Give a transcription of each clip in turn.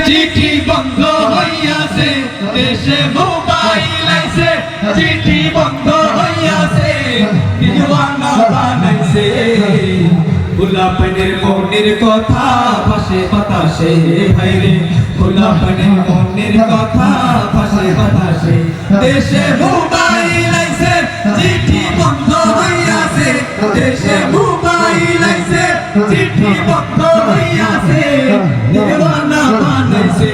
চিঠি বন্ধ হইয়াছে দেশে মোবাইল আইছে চিঠি বন্ধ হইয়াছে দিওয়ানা বানাইছে গোলাপনের মনের কথা ভাসে বাতাসে ভাইরে গোলাপনের মনের কথা ভাসে বাতাসে দেশে মোবাইল আইছে চিঠি বন্ধ হইয়াছে দেশে মোবাইল আইছে চিঠি বন্ধ হইয়াছে দিওয়ানা বানাইছে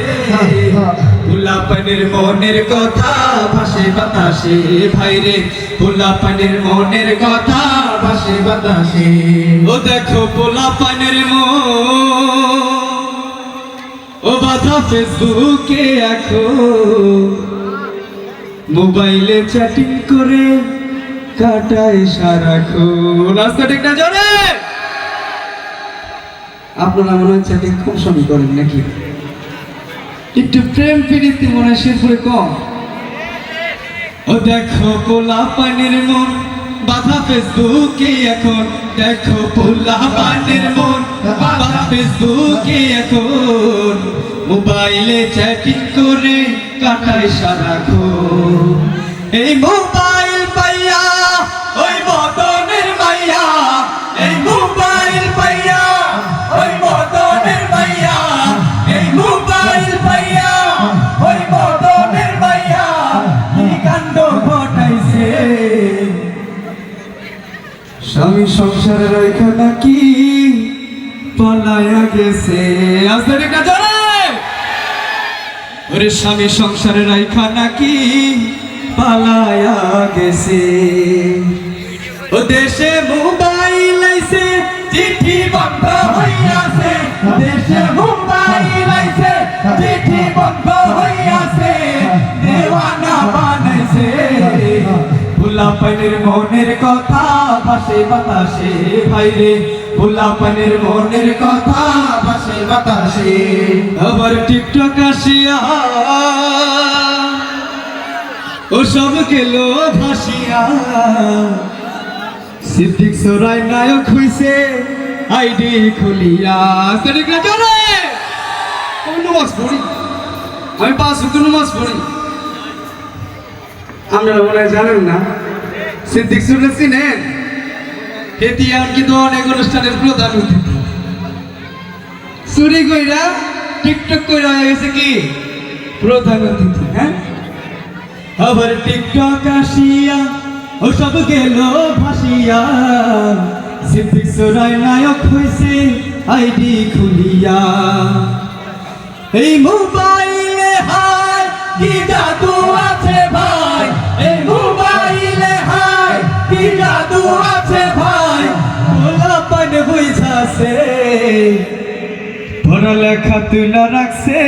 গোলাপনের মনের কথা ভাসে বাতাসে ভাইরে গোলাপনের মনের কথা ভাসে বাতাসে ও দেখো গোলাপনের ও বাধা ফেসবুকে এখন মোবাইলে চ্যাটিং করে কাটায় সারাক্ষণ রাস্তা ঠিক না জোরে আপনারা মনে হয় চ্যাটিং খুব সময় করেন নাকি একটু প্রেম প্রীতি মনে হয় শেরপুরে কম ও দেখো গোলাপনের মন বাধা ফেসবুকে এখন দেখো গোলাপনের মন বাধা ফেসবুকে এখন মোবাইলে চ্যাটিং করে কাটায় সারাক্ষণ এই মোবাইল পাইয়া ওই মদনের মাইয়া এই মোবাইল পাইয়া ওই মদনের মাইয়া এই মোবাইল পাইয়া ওই মদনের মাইয়া কি কাণ্ড ঘটাইছে স্বামী সংসারে রাইখা নাকি পালায়া গেছে আসলে না জানে ওরে স্বামী সংসারে রাইখা নাকি পালায়া গেছে ও দেশে মোবাইল আইছে চিঠি বন্ধ হইয়াছে দেশে মোবাইল আইছে চিঠি বন্ধ হইয়াছে দেওয়ানা বানাইছে গোলাপনের মনের কথা ভাসে বাতাসে ভাইরে গোলাপনের মনের কথা ভাসে বাতাসে আবার টিকটক আসিয়া ও সব গেল ভাসিয়া সিদ্দিক সরাই নায়ক হইছে আইডি খুলিয়া সিদ্দিক না জানে কোন নামাজ পড়ি আমি 5 ওয়াক্ত নামাজ পড়ি আপনারা মনে হয় জানেন না সিদ্দিক সরাই চিনেন হেতিয়ান কিন্তু অনেক অনুষ্ঠানের প্রধান অতিথি চুরি কইরা টিকটক কইরা হয়ে গেছে কি প্রধান অতিথি হ্যাঁ আবার টিকটক আসিয়া ও সব গেল ভাসিয়া সিদ্দিক সরাই নায়ক হইছে আইডি খুলিয়া এই মোবাইলে হায় কি জাদু আছে ভাই এই মোবাইলে হায় কি জাদু আছে ভাই গোলাপন হইছাছে পড়ালেখা তুলা রাখছে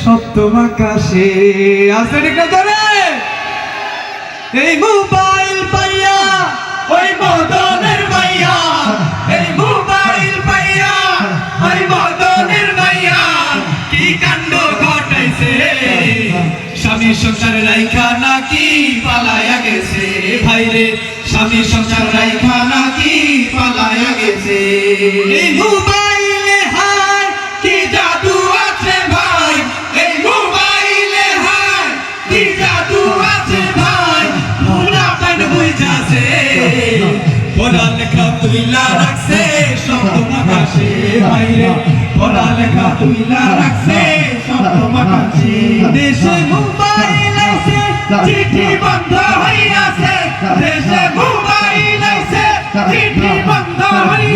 সপ্তম আকাশে আসলে না জানে এই মোবাইল পাইয়া ওই মদনের মাইয়া এই মোবাইল পাইয়া ওই মদনের মাইয়া কি কাণ্ড ঘটাইছে স্বামী সংসার রাইখা নাকি পালায়া গেছে ভাইরে স্বামী সংসার রাইখা নাকি পালায়া গেছে এই মোবাইলে হায় কি জাদু আছে ভাই এই মোবাইলে হায় কি জাদু আছে ভাই গোলাপন বুঝাছে পড়ালেখা তুইলা রাখছে সপ্তম আকাশে ভাইরে পড়ালেখা তুইলা রাখছে সপ্তম আকাশে দেশে মোবাইল আইছে চিঠি বন্ধ হইয়াছে দেশে মোবাইল আইছে চিঠি বন্ধ হইয়াছে